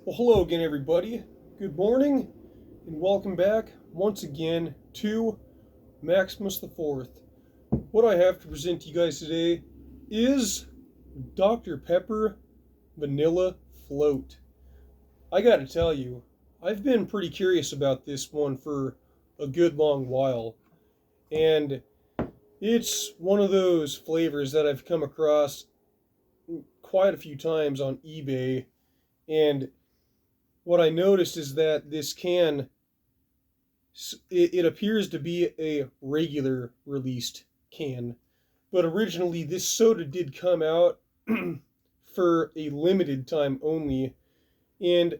Well, hello again, everybody. Good morning, and welcome back once again to Maximus the Fourth. What I have to present to you guys today is Dr. Pepper Vanilla Float. I gotta tell you, I've been pretty curious about this one for a good long while, and it's one of those flavors that I've come across quite a few times on eBay, and what I noticed is that this can it appears to be a regular released can, but originally this soda did come out for a limited time only, and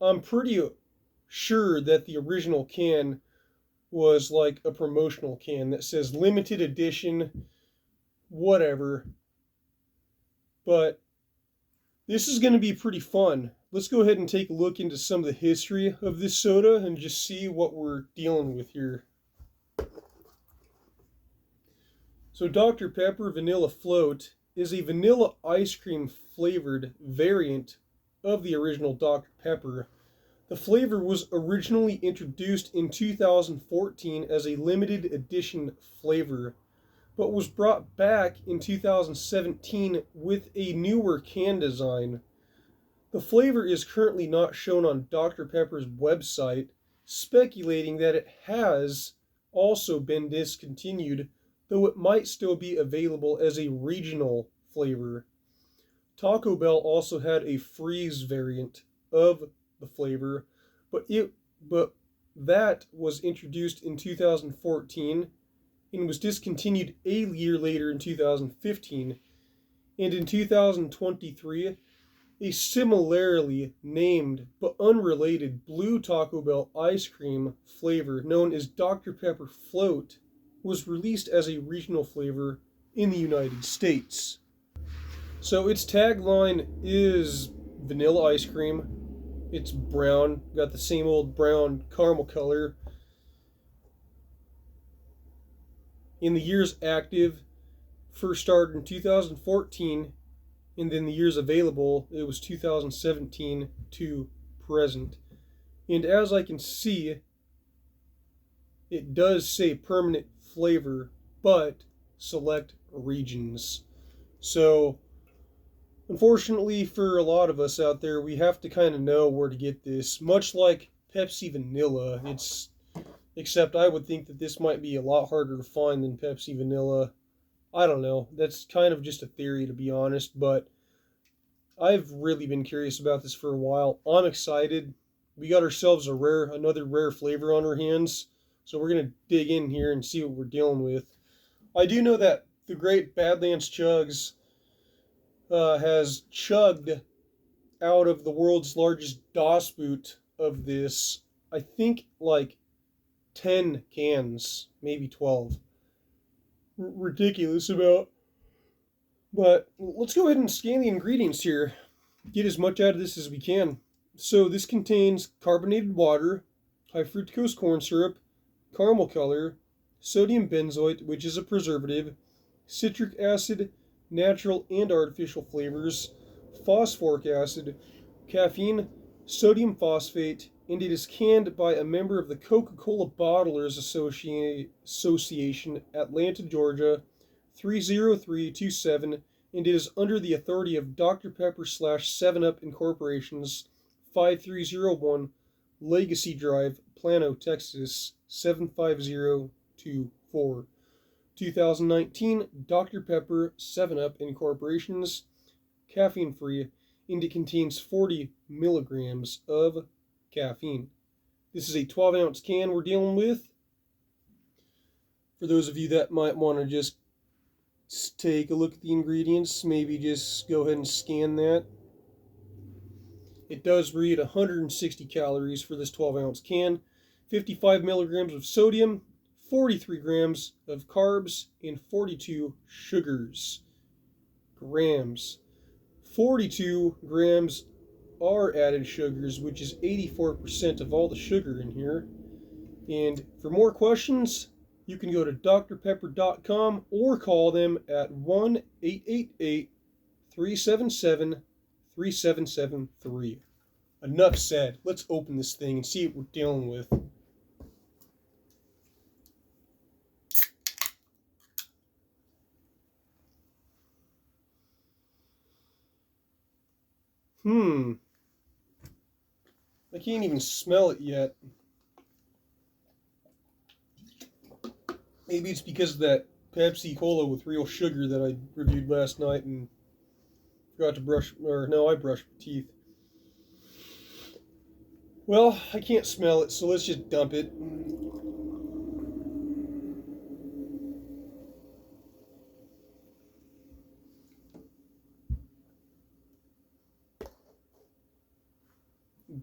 I'm pretty sure that the original can was like a promotional can that says limited edition, whatever. But this is going to be pretty fun. Let's go ahead and take a look into some of the history of this soda and just see what we're dealing with here. So Dr. Pepper Vanilla Float is a vanilla ice cream flavored variant of the original Dr. Pepper. The flavor was originally introduced in 2014 as a limited edition flavor, but was brought back in 2017 with a newer can design. The flavor is currently not shown on Dr. Pepper's website, speculating that it has also been discontinued, though it might still be available as a regional flavor. Taco Bell also had a freeze variant of the flavor, but that was introduced in 2014 and was discontinued a year later in 2015. And in 2023, a similarly named but unrelated blue Taco Bell ice cream flavor known as Dr. Pepper Float was released as a regional flavor in the United States. So its tagline is vanilla ice cream. It's brown, got the same old brown caramel color. In the years active, first started in 2014, and then the years available, it was 2017 to present. And as I can see, it does say permanent flavor, but select regions. So, unfortunately for a lot of us out there, we have to kind of know where to get this. Much like Pepsi Vanilla, except I would think that this might be a lot harder to find than Pepsi Vanilla. I don't know. That's kind of just a theory, to be honest, but I've really been curious about this for a while. I'm excited. We got ourselves another rare flavor on our hands, so we're gonna dig in here and see what we're dealing with. I do know that the great Badlands Chugs has chugged out of the world's largest DOS boot of this. I think like 10 cans, maybe 12. Ridiculous about. But let's go ahead and scan the ingredients here. Get as much out of this as we can. So this contains carbonated water, high fructose corn syrup, caramel color, sodium benzoate, which is a preservative, citric acid, natural and artificial flavors, phosphoric acid, caffeine, sodium phosphate, and it is canned by a member of the Coca-Cola Bottlers Association, Atlanta, Georgia, 30327, and it is under the authority of Dr. Pepper / 7-Up Incorporation's 5301 Legacy Drive, Plano, Texas, 75024. 2019 Dr. Pepper 7-Up Incorporation's caffeine-free, and it contains 40 milligrams of caffeine. This is a 12-ounce can we're dealing with. For those of you that might want to just take a look at the ingredients, maybe just go ahead and scan that. It does read 160 calories for this 12-ounce can, 55 milligrams of sodium, 43 grams of carbs, and 42 sugars. Grams. 42 grams are added sugars, which is 84% of all the sugar in here. And for more questions, you can go to drpepper.com or call them at 1-888-377-3773. enough said. Let's open this thing and see what we're dealing with. I can't even smell it yet. Maybe it's because of that Pepsi Cola with real sugar that I reviewed last night and forgot to brush, or no, I brushed my teeth. Well, I can't smell it, so let's just dump it.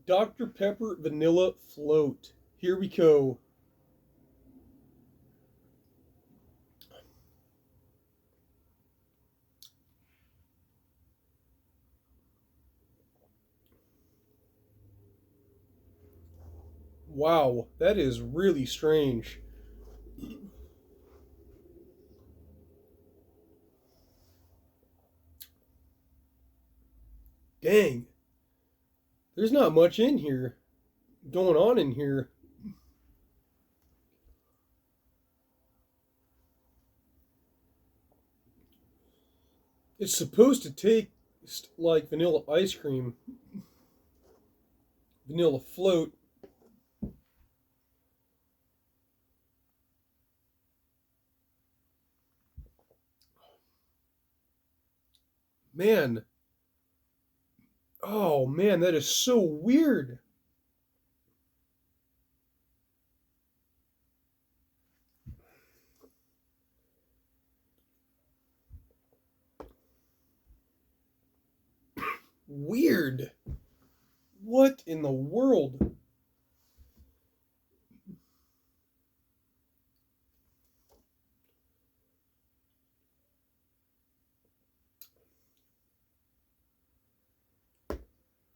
Dr. Pepper Vanilla Float. Here we go. Wow, that is really strange. Dang. There's not much in here. Going on in here. It's supposed to taste like vanilla ice cream. Vanilla float. Man. Oh man, that is so weird. Weird. What in the world?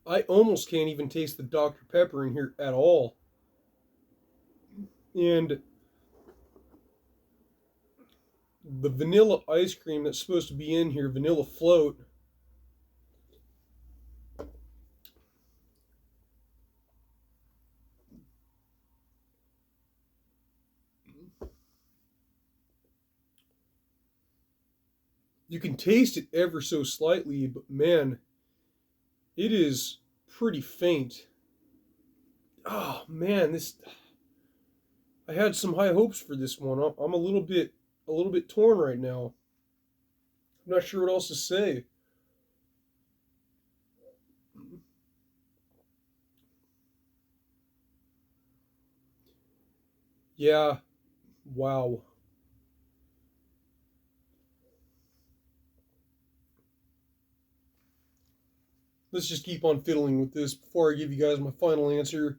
I almost can't even taste the Dr. Pepper in here at all. And the vanilla ice cream that's supposed to be in here, vanilla float, you can taste it ever so slightly, but man, it is pretty faint. Oh man, this I had some high hopes for this one. I'm a little bit torn right now. I'm not sure what else to say. Yeah, wow. Let's just keep on fiddling with this before I give you guys my final answer.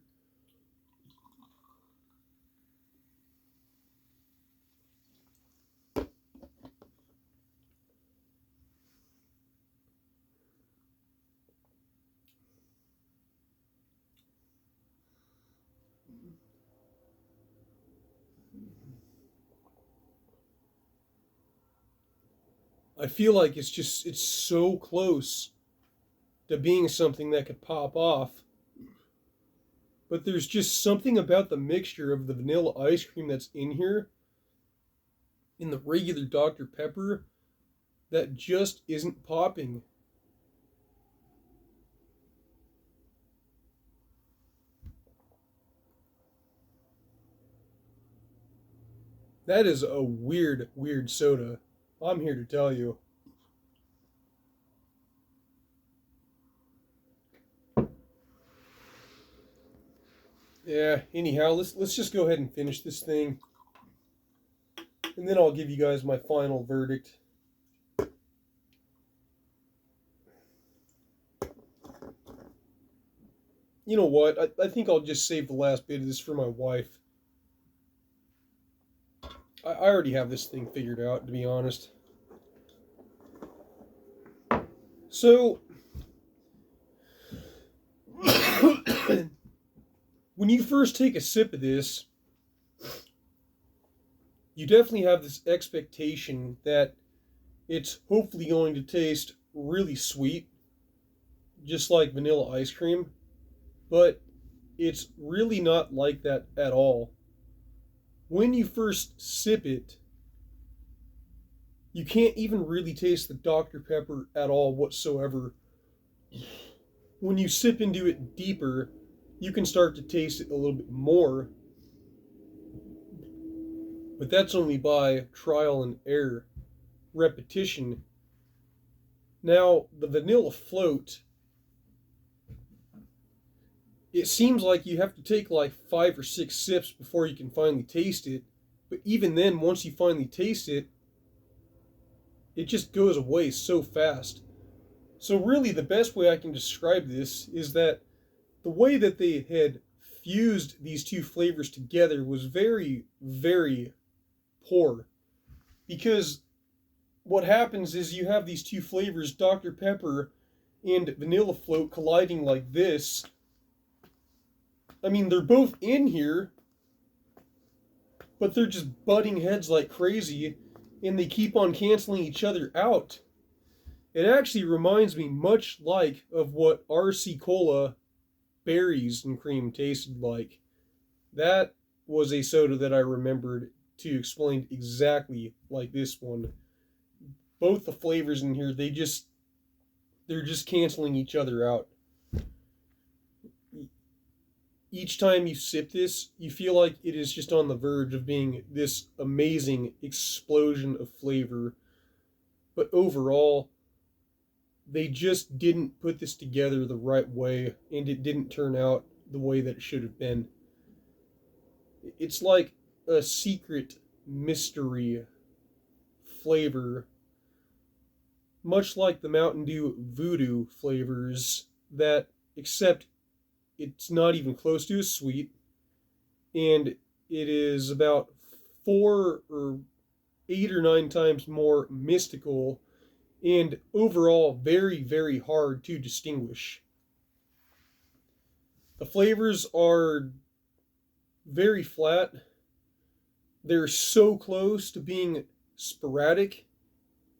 I feel like it's so close to being something that could pop off. But there's just something about the mixture of the vanilla ice cream that's in here, in the regular Dr. Pepper, that just isn't popping. That is a weird, weird soda. I'm here to tell you. Yeah, anyhow, let's just go ahead and finish this thing. And then I'll give you guys my final verdict. You know what? I think I'll just save the last bit of this for my wife. I already have this thing figured out, to be honest. So, when you first take a sip of this, you definitely have this expectation that it's hopefully going to taste really sweet, just like vanilla ice cream. but it's really not like that at all. When you first sip it, you can't even really taste the Dr. Pepper at all whatsoever. When you sip into it deeper, you can start to taste it a little bit more, but that's only by trial and error, repetition. Now, the vanilla float, it seems like you have to take like 5 or 6 sips before you can finally taste it, but even then, once you finally taste it, it just goes away so fast. So really, the best way I can describe this is that the way that they had fused these two flavors together was very, very poor. Because what happens is you have these two flavors, Dr. Pepper and vanilla float, colliding like this. I mean, they're both in here, but they're just butting heads like crazy, and they keep on canceling each other out. It actually reminds me much like of what RC Cola berries and cream tasted like. That was a soda that I remembered to explain exactly like this one. Both the flavors in here, they're just canceling each other out. Each time you sip this, you feel like it is just on the verge of being this amazing explosion of flavor. But overall, they just didn't put this together the right way, and it didn't turn out the way that it should have been. It's like a secret mystery flavor, much like the Mountain Dew Voodoo flavors, that except it's not even close to as sweet, and it is about 4 or 8 or 9 times more mystical, and overall very, very hard to distinguish. The flavors are very flat. They're so close to being sporadic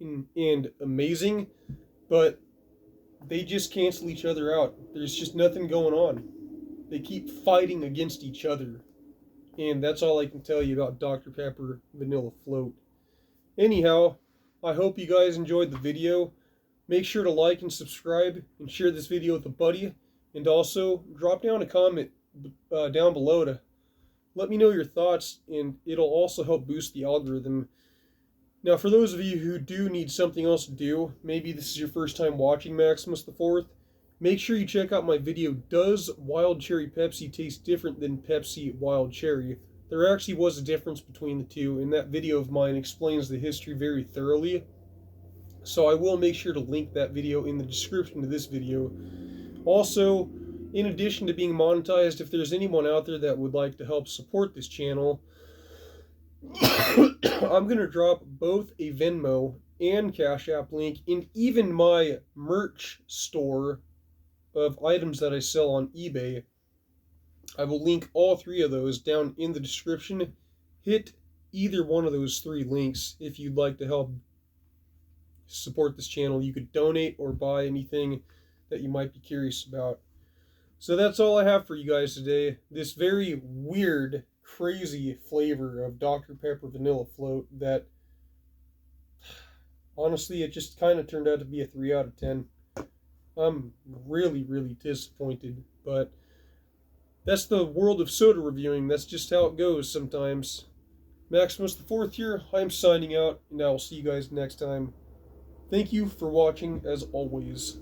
and amazing, but they just cancel each other out. There's just nothing going on. They keep fighting against each other. And that's all I can tell you about Dr. Pepper Vanilla Float. Anyhow, I hope you guys enjoyed the video. Make sure to like and subscribe and share this video with a buddy. And also, drop down a comment down below to let me know your thoughts, and it'll also help boost the algorithm. Now, for those of you who do need something else to do, maybe this is your first time watching Maximus the Fourth, make sure you check out my video, Does Wild Cherry Pepsi Taste Different than Pepsi Wild Cherry? There actually was a difference between the two, and that video of mine explains the history very thoroughly. So I will make sure to link that video in the description to this video. Also, in addition to being monetized, if there's anyone out there that would like to help support this channel, I'm going to drop both a Venmo and Cash App link, and even my merch store of items that I sell on eBay. I will link all 3 of those down in the description. Hit either one of those 3 links if you'd like to help support this channel. You could donate or buy anything that you might be curious about. So that's all I have for you guys today. This very weird, crazy flavor of Dr. Pepper Vanilla Float that, honestly, it just kind of turned out to be a 3 out of 10. I'm really, really disappointed, but that's the world of soda reviewing. That's just how it goes sometimes. Maximus the Fourth here. I'm signing out, and I will see you guys next time. Thank you for watching, as always.